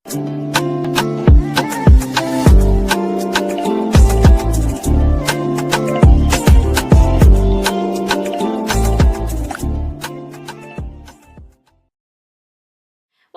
Well,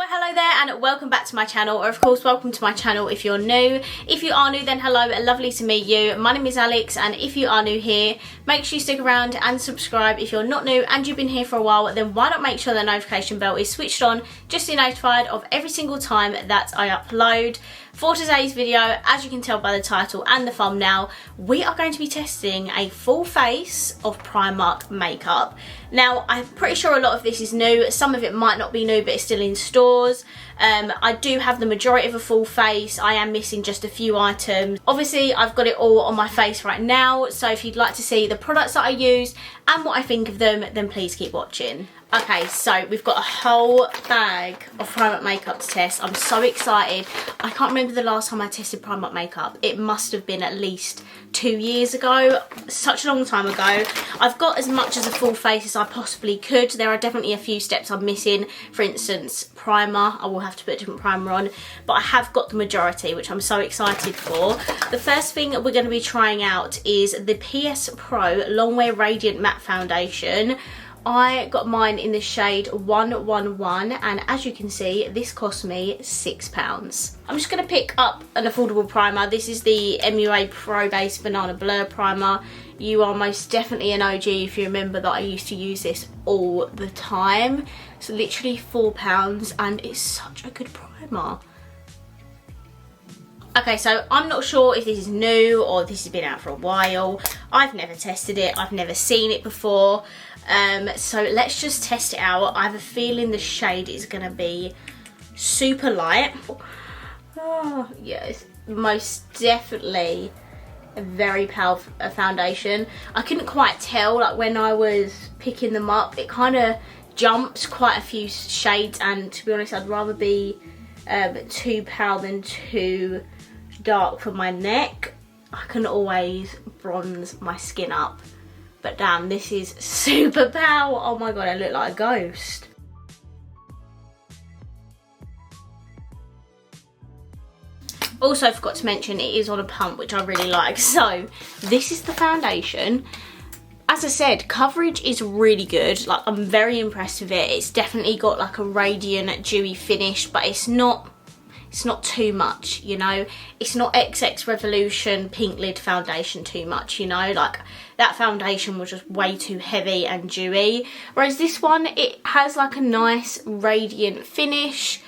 hello there and welcome back to my channel, or of course welcome to my channel if you're new. If you are new, then hello, lovely to meet you. My name is Alex, and if you are new here, make sure you stick around and subscribe. If you're not new and you've been here for a while, then why not make sure the notification bell is switched on just to be notified of every single time that I upload. For today's video, as you can tell by the title and the thumbnail, we are going to be testing a full face of Primark makeup. Now, I'm pretty sure a lot of this is new. Some of it might not be new, but it's still in stores. I do have the majority of a full face. I am missing just a few items. Obviously, I've got it all on my face right now, so if you'd like to see the products that I use and what I think of them, then please keep watching. Okay, so we've got a whole bag of Primark makeup to test. I'm so excited. I can't remember the last time I tested Primark makeup. It must have been at least 2 years ago. Such a long time ago. I've got as much as a full face as I possibly could. There are definitely a few steps I'm missing. For instance, primer. I will have to put a different primer on. But I have got the majority, which I'm so excited for. The first thing we're going to be trying out is the PS Pro Longwear Radiant Matte Foundation. I got mine in the shade 111, and as you can see, this cost me £6. I'm just going to pick up an affordable primer. This is the MUA Pro Base Banana Blur Primer. You are most definitely an OG if you remember that I used to use this all the time. It's literally £4 and it's such a good primer. Okay, so I'm not sure if this is new or if this has been out for a while. I've never tested it. I've never seen it before. So let's just test it out. I have a feeling the shade is going to be super light. Oh, yes, most definitely a very powerful foundation. I couldn't quite tell, like when I was picking them up, it kind of jumps quite a few shades, and to be honest, I'd rather be too pale than too dark for my neck. I can always bronze my skin up. But damn, this is super pale. Oh my god, I look like a ghost. Also, I forgot to mention it is on a pump, which I really like. So, this is the foundation. As I said, coverage is really good. Like, I'm very impressed with it. It's definitely got like a radiant, dewy finish, but it's not too much, you know. It's not XX Revolution Pink Lid Foundation too much, you know. Like, that foundation was just way too heavy and dewy. Whereas this one, it has like a nice radiant finish,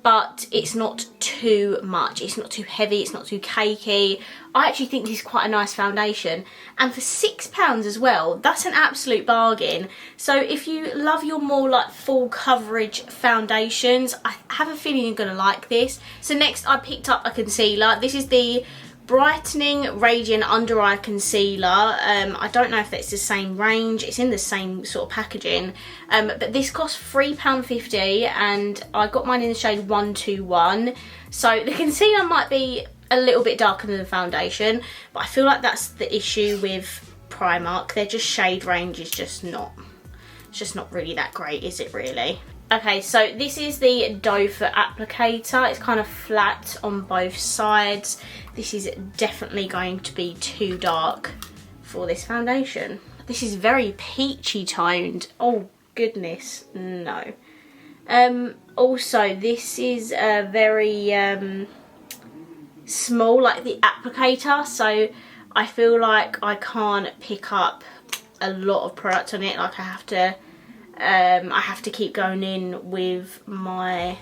but it's not too much. It's not too heavy, it's not too cakey. I actually think this is quite a nice foundation. And for £6 as well, that's an absolute bargain. So if you love your more like full coverage foundations, I have a feeling you're gonna like this. So next I picked up a concealer. This is the Brightening Radiant Under Eye Concealer. I don't know if that's the same range. It's in the same sort of packaging. But this cost £3.50 and I got mine in the shade 121. So the concealer might be a little bit darker than the foundation, but I feel like that's the issue with Primark. Their just shade range is just not really that great, is it really? Okay, so this is the doe foot applicator. It's kind of flat on both sides. This is definitely going to be too dark for this foundation. This is very peachy toned. Oh goodness, no. Also, this is a very small, like the applicator, so I feel like I can't pick up a lot of product on it. Like I have to keep going in with my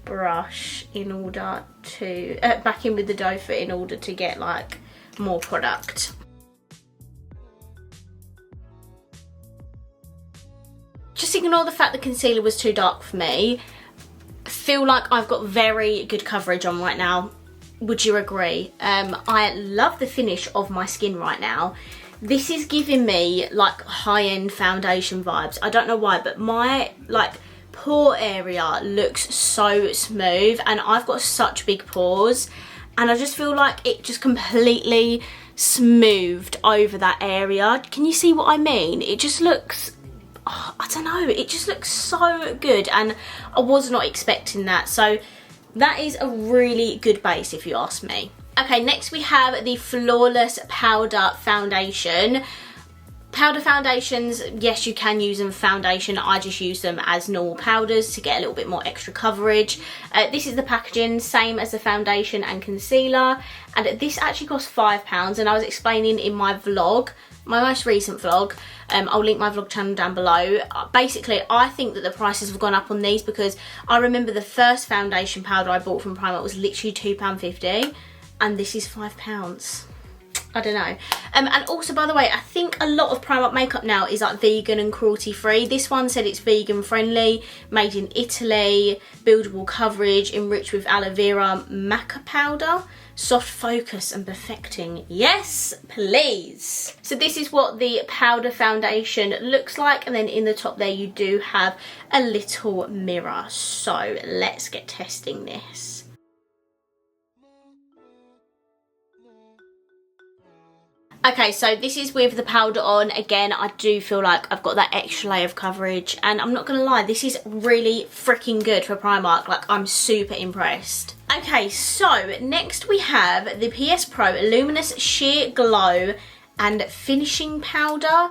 brush in order to back in with the doe foot in order to get like more product. Just ignore the fact the concealer was too dark for me. I feel like I've got very good coverage on right now. Would you agree? I love the finish of my skin right now. This is giving me like high-end foundation vibes. I don't know why, but my like pore area looks so smooth, and I've got such big pores, and I just feel like it just completely smoothed over that area. Can you see what I mean? It just looks, oh, I don't know, it just looks so good, and I was not expecting that. So That is a really good base if you ask me. Okay, next we have the Flawless Powder Foundation. Powder foundations, yes, you can use them for foundation. I just use them as normal powders to get a little bit more extra coverage. This is the packaging, same as the foundation and concealer. And this actually costs £5. And I was explaining in my vlog, my most recent vlog, I'll link my vlog channel down below. Basically, I think that the prices have gone up on these because I remember the first foundation powder I bought from Primark was literally £2.50. And this is £5. I don't know. And also, by the way, I think a lot of Primark makeup now is like vegan and cruelty free. This one said it's vegan friendly, made in Italy, buildable coverage, enriched with aloe vera, maca powder, soft focus and perfecting. Yes, please. So this is what the powder foundation looks like, and then in the top there you do have a little mirror. So let's get testing this. Okay, so this is with the powder on. Again, I do feel like I've got that extra layer of coverage, and I'm not gonna lie, this is really freaking good for Primark. Like, I'm super impressed. Okay, so next we have the PS Pro Luminous Sheer Glow and Finishing Powder.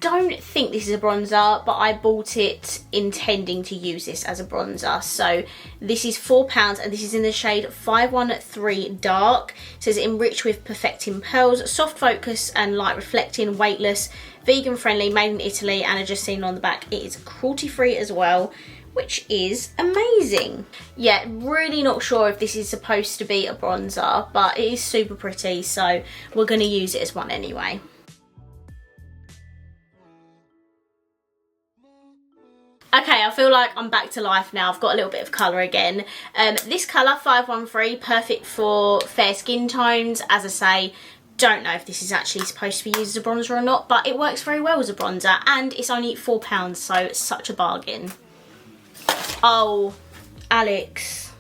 Don't think this is a bronzer, but I bought it intending to use this as a bronzer. So this is £4 and this is in the shade 513 Dark. It says enriched with perfecting pearls, soft focus and light reflecting, weightless, vegan friendly, made in Italy, and I just seen on the back it is cruelty free as well, which is amazing. Yeah, really not sure if this is supposed to be a bronzer, but it is super pretty, so we're going to use it as one anyway. Okay, I feel like I'm back to life now. I've got a little bit of colour again. This colour, 513, perfect for fair skin tones. As I say, don't know if this is actually supposed to be used as a bronzer or not, but it works very well as a bronzer, and it's only £4, so it's such a bargain. Oh, Alex.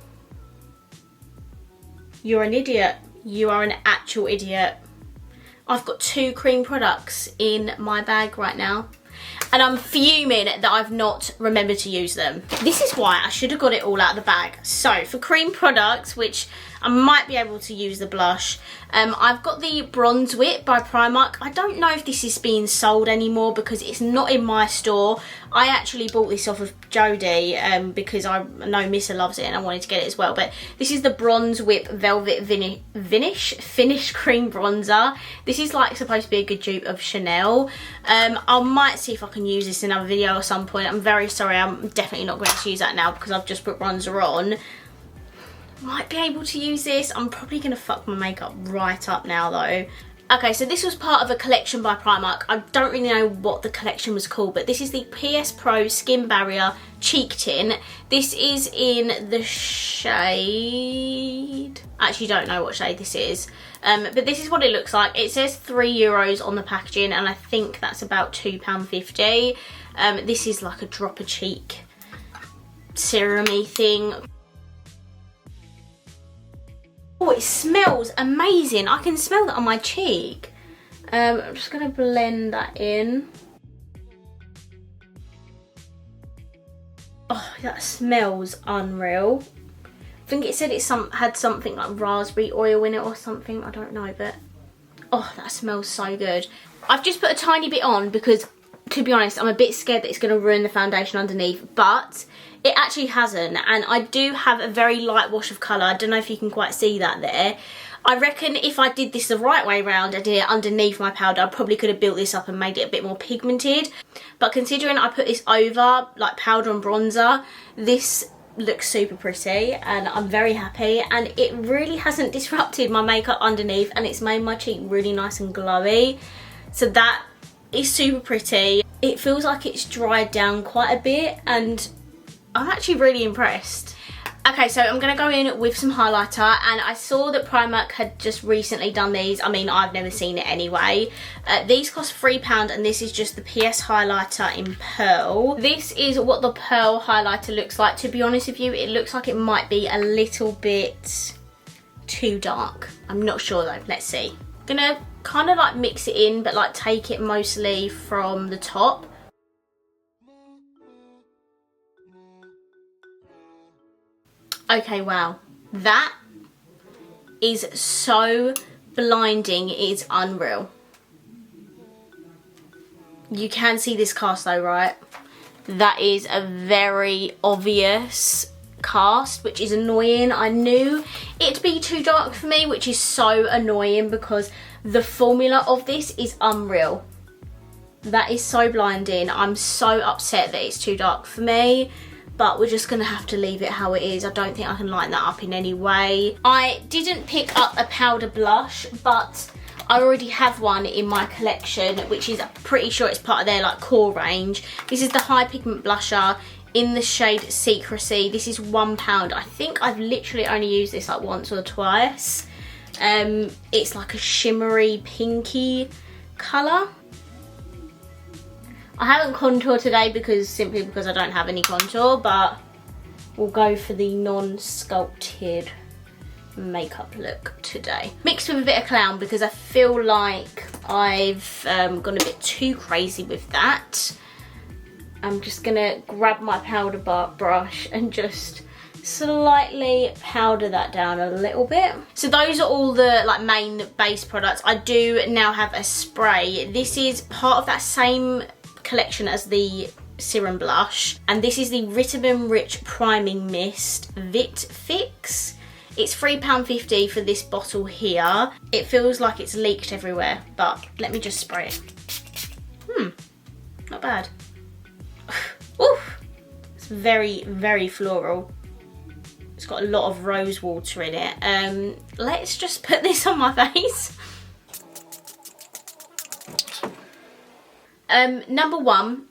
You're an idiot. You are an actual idiot. I've got 2 cream products in my bag right now, and I'm fuming that I've not remembered to use them. This is why I should have got it all out of the bag. So for cream products, which I might be able to use the blush, I've got the Bronze Whip by Primark. I don't know if this is being sold anymore because it's not in my store. I actually bought this off of Jodie because I know Missa loves it and I wanted to get it as well. But this is the Bronze Whip Velvet Finish Cream Bronzer. This is like supposed to be a good dupe of Chanel. I might see if I can use this in another video at some point. I'm very sorry, I'm definitely not going to use that now because I've just put bronzer on. Might be able to use this. I'm probably going to fuck my makeup right up now though. Okay, so this was part of a collection by Primark. I don't really know what the collection was called, but this is the PS Pro Skin Barrier Cheek Tint. This is in the shade... I actually don't know what shade this is. But this is what it looks like. It says €3 on the packaging, and I think that's about £2.50. This is like a drop of cheek serum-y thing. Oh, it smells amazing. I can smell that on my cheek. I'm just going to blend that in. Oh, that smells unreal. I think it said it had something like raspberry oil in it or something. I don't know, but oh, that smells so good. I've just put a tiny bit on because, to be honest, I'm a bit scared that it's going to ruin the foundation underneath, but it actually hasn't, and I do have a very light wash of colour. I don't know if you can quite see that there. I reckon if I did this the right way around and did it underneath my powder, I probably could have built this up and made it a bit more pigmented. But considering I put this over, like powder and bronzer, this looks super pretty and I'm very happy, and it really hasn't disrupted my makeup underneath, and it's made my cheek really nice and glowy. So that is super pretty. It feels like it's dried down quite a bit, and I'm actually really impressed. Okay, so I'm going to go in with some highlighter, and I saw that Primark had just recently done these. I mean, I've never seen it anyway. These cost £3, and this is just the PS highlighter in Pearl. This is what the Pearl highlighter looks like. To be honest with you, it looks like it might be a little bit too dark. I'm not sure though. Let's see. I'm going to kind of like mix it in, but like take it mostly from the top. Okay, wow. That is so blinding, it is unreal. You can see this cast though, right? That is a very obvious cast, which is annoying. I knew it'd be too dark for me, which is so annoying because the formula of this is unreal. That is so blinding. I'm so upset that it's too dark for me, but we're just gonna have to leave it how it is. I don't think I can lighten that up in any way. I didn't pick up a powder blush, but I already have one in my collection, which is pretty sure it's part of their like core range. This is the High Pigment Blusher in the shade Secrecy. This is £1. I think I've literally only used this like once or twice. It's like a shimmery pinky colour. I haven't contoured today simply because I don't have any contour, but we'll go for the non-sculpted makeup look today. Mixed with a bit of clown because I feel like I've gone a bit too crazy with that. I'm just gonna grab my powder brush and just slightly powder that down a little bit. So those are all the like main base products. I do now have a spray. This is part of that same collection as the serum blush, and this is the Vitamin Rich Priming Mist Vit Fix. It's £3.50 for this bottle here. It feels like it's leaked everywhere, but let me just spray it. Not bad. Oof. It's very, very floral. It's got a lot of rose water in it. Let's just put this on my face. Number one,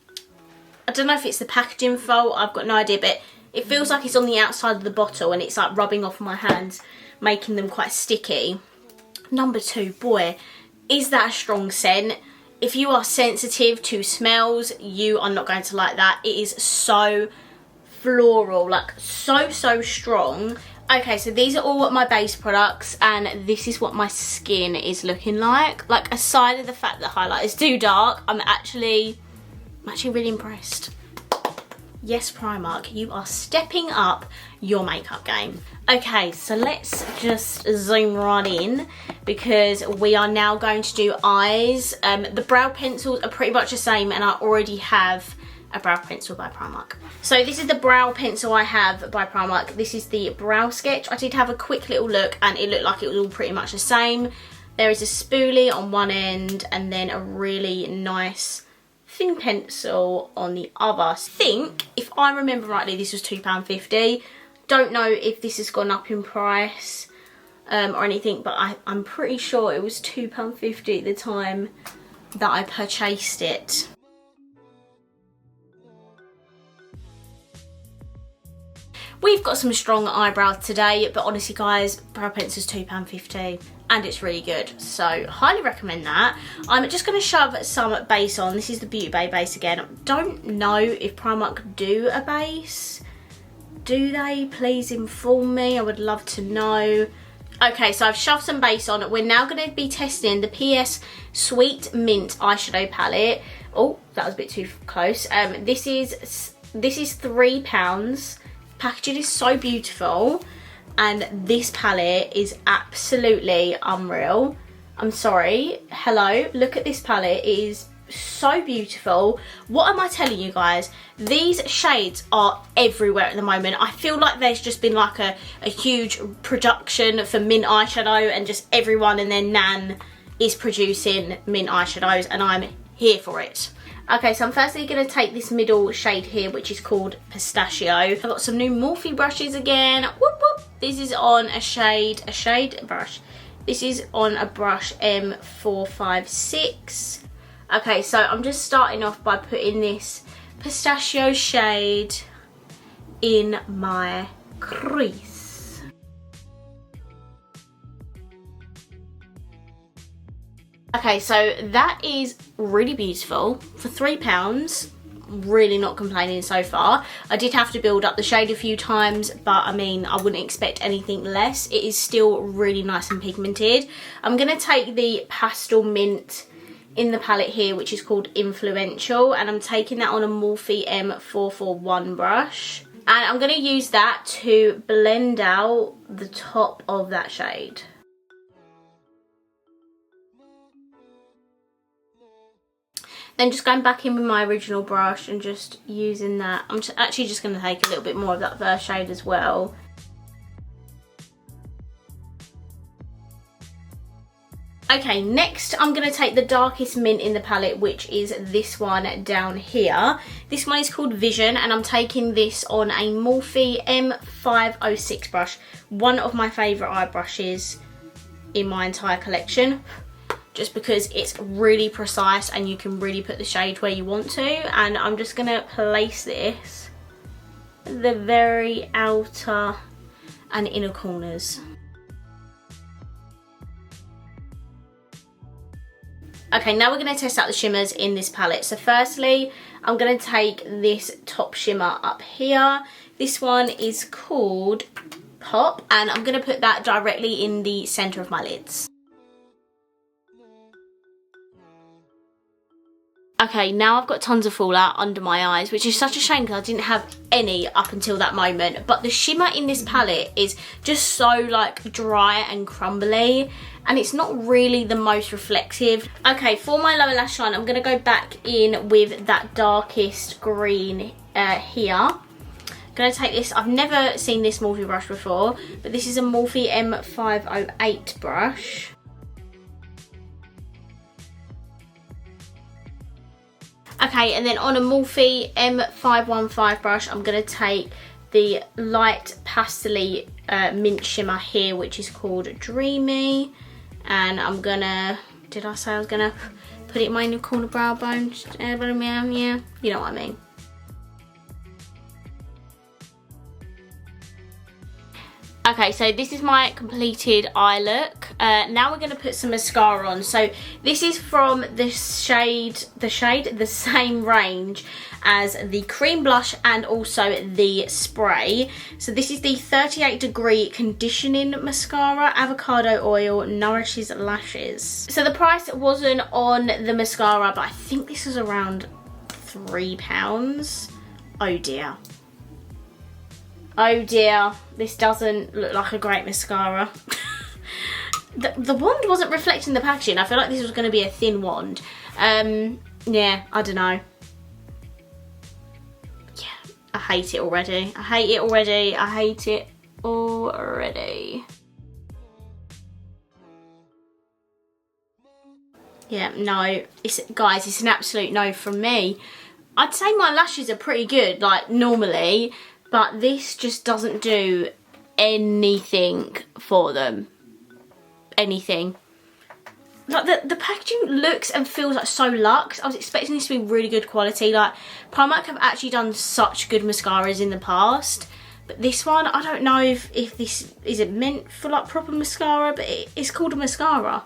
I don't know if it's the packaging fault, I've got no idea, but it feels like it's on the outside of the bottle and it's like rubbing off my hands, making them quite sticky. Number two, boy, is that a strong scent. If you are sensitive to smells, you are not going to like that. It is so floral, like so strong. Okay, so these are all my base products and this is what my skin is looking like. Like, aside of the fact that highlight is too dark, I'm actually really impressed. Yes, Primark, you are stepping up your makeup game. Okay, so let's just zoom right in because we are now going to do eyes. The brow pencils are pretty much the same and I already have a brow pencil by Primark. So this is the brow pencil I have by Primark. This is the Brow Sketch. I did have a quick little look and it looked like it was all pretty much the same. There is a spoolie on one end and then a really nice thin pencil on the other. I think, if I remember rightly, this was £2.50. Don't know if this has gone up in price or anything, but I'm pretty sure it was £2.50 at the time that I purchased it. We've got some strong eyebrows today, but honestly guys, brow pencil's £2.50 and it's really good. So highly recommend that. I'm just going to shove some base on. This is the Beauty Bay base again. Don't know if Primark do a base. Do they? Please inform me. I would love to know. Okay, so I've shoved some base on. We're now going to be testing the PS Sweet Mint eyeshadow palette. Oh, that was a bit too close. This is £3. Packaging is so beautiful and this palette is absolutely unreal. I'm sorry. Hello, look at this palette. It is so beautiful. What am I telling you guys? These shades are everywhere at the moment. I feel like there's just been like a huge production for mint eyeshadow and just everyone and their nan is producing mint eyeshadows and I'm here for it. Okay, so I'm firstly going to take this middle shade here, which is called Pistachio. I've got some new Morphe brushes again. Whoop, whoop. This is on a shade brush. This is on a brush M456. Okay, so I'm just starting off by putting this Pistachio shade in my crease. Okay, so that is really beautiful. For £3, really not complaining so far. I did have to build up the shade a few times, but I mean, I wouldn't expect anything less. It is still really nice and pigmented. I'm going to take the Pastel Mint in the palette here, which is called Influential, and I'm taking that on a Morphe M441 brush. And I'm going to use that to blend out the top of that shade. Then just going back in with my original brush and just using that. I'm actually just going to take a little bit more of that first shade as well. Okay, next I'm going to take the darkest mint in the palette, which is this one down here. This one is called Vision, and I'm taking this on a Morphe M506 brush. One of my favourite eye brushes in my entire collection, just because it's really precise and you can really put the shade where you want to. And I'm just going to place this at the very outer and inner corners. Okay, now we're going to test out the shimmers in this palette. So firstly, I'm going to take this top shimmer up here. This one is called Pop, and I'm going to put that directly in the centre of my lids. Okay, now I've got tons of fallout under my eyes, which is such a shame because I didn't have any up until that moment. But the shimmer in this palette is just so like dry and crumbly, and it's not really the most reflective. Okay, for my lower lash line, I'm going to go back in with that darkest green here. I'm going to take this, I've never seen this Morphe brush before, but this is a Morphe M508 brush. Okay, and then on a Morphe M515 brush, I'm going to take the light pastel mint shimmer here, which is called Dreamy. And I'm going to, did I say I was going to put it in my inner corner brow bone? Yeah, you know what I mean. Okay, so this is my completed eye look. Now we're going to put some mascara on. So this is from the same range as the cream blush and also the spray. So this is the 38 degree conditioning mascara. Avocado oil nourishes lashes. So the price wasn't on the mascara, but I think this was around £3. Oh dear. Oh dear, this doesn't look like a great mascara. The wand wasn't reflecting the packaging. I feel like this was going to be a thin wand. Yeah, I don't know. Yeah, I hate it already. I hate it already. I hate it already. Yeah, no. Guys, it's an absolute no from me. I'd say my lashes are pretty good, like normally, but this just doesn't do anything for them. Anything. Like the packaging looks and feels like so luxe. I was expecting this to be really good quality. Like Primark have actually done such good mascaras in the past, but this one, I don't know if this is it meant for like proper mascara, but it's called a mascara.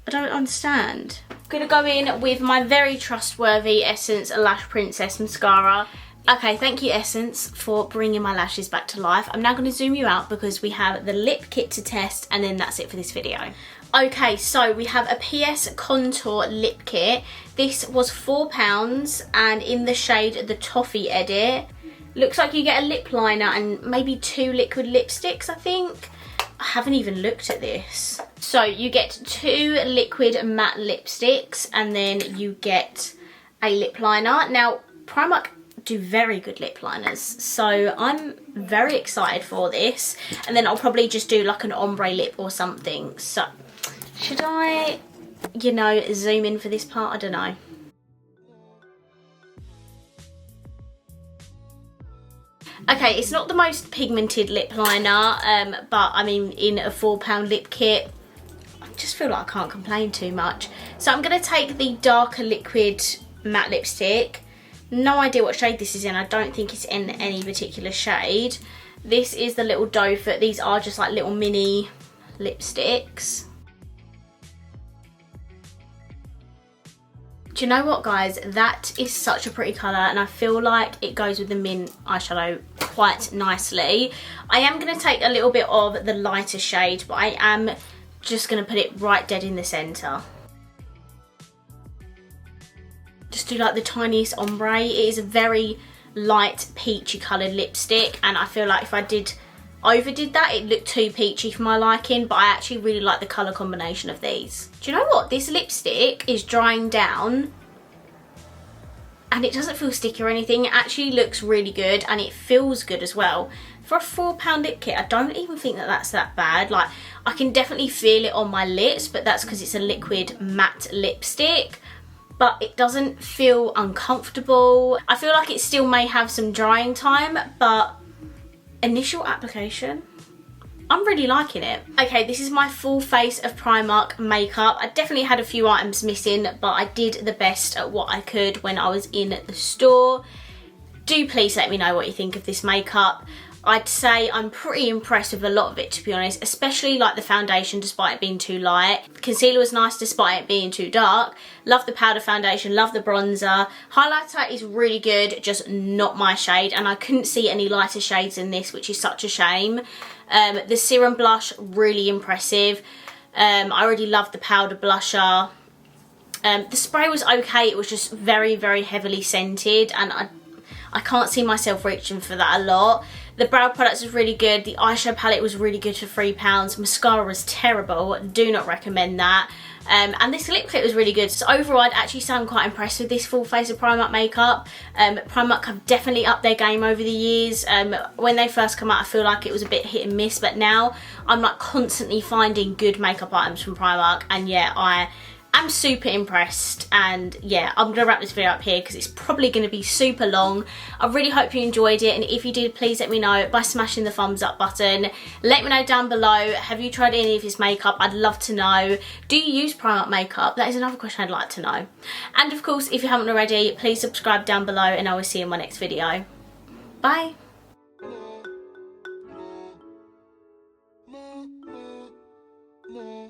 I don't understand. I'm gonna go in with my very trustworthy Essence Lash Princess mascara. Okay, thank you Essence for bringing my lashes back to life. I'm now going to zoom you out because we have the lip kit to test, and then that's it for this video. Okay, so we have a PS Contour lip kit. This was £4 and in the shade the Toffee Edit. Looks like you get a lip liner and maybe 2 liquid lipsticks, I think. I haven't even looked at this. So you get 2 liquid matte lipsticks and then you get a lip liner. Now, Primark do very good lip liners, so I'm very excited for this. And then I'll probably just do like an ombre lip or something. So should I, you know, zoom in for this part? I don't know. Okay, it's not the most pigmented lip liner, but I mean, in a £4 lip kit, I just feel like I can't complain too much. So I'm going to take the darker liquid matte lipstick. No idea what shade this is in. I don't think it's in any particular shade. This is the little doe foot. These are just like little mini lipsticks. Do you know what, guys? That is such a pretty colour, and I feel like it goes with the mint eyeshadow quite nicely. I am going to take a little bit of the lighter shade, but I am just going to put it right dead in the centre. Just do like the tiniest ombre. It is a very light peachy coloured lipstick, and I feel like if I overdid that, it looked too peachy for my liking, but I actually really like the colour combination of these. Do you know what? This lipstick is drying down and it doesn't feel sticky or anything. It actually looks really good and it feels good as well. For a £4 lip kit, I don't even think that that's that bad. Like, I can definitely feel it on my lips, but that's because it's a liquid matte lipstick. But it doesn't feel uncomfortable. I feel like it still may have some drying time, but initial application, I'm really liking it. Okay, this is my full face of Primark makeup. I definitely had a few items missing, but I did the best at what I could when I was in the store. Do please let me know what you think of this makeup. I'd say I'm pretty impressed with a lot of it, to be honest, especially like the foundation despite it being too light. Concealer was nice despite it being too dark. Love the powder foundation, love the bronzer. Highlighter is really good, just not my shade, and I couldn't see any lighter shades in this, which is such a shame. The serum blush, really impressive. I already love the powder blusher. The spray was okay, it was just very, very heavily scented, and I can't see myself reaching for that a lot. The brow products was really good. The eyeshadow palette was really good for £3. Mascara was terrible. Do not recommend that. And this lip kit was really good. So overall, I'd actually say I'm quite impressed with this full face of Primark makeup. Primark have definitely upped their game over the years. When they first come out, I feel like it was a bit hit and miss, but now I'm like constantly finding good makeup items from Primark, and yeah, I'm super impressed. And yeah, I'm gonna wrap this video up here because it's probably gonna be super long. I really hope you enjoyed it, and if you did, please let me know by smashing the thumbs up button. Let me know down below, have you tried any of this makeup? I'd love to know. Do you use Primark makeup? That is another question I'd like to know. And of course, if you haven't already, please subscribe down below, and I will see you in my next video. Bye. No.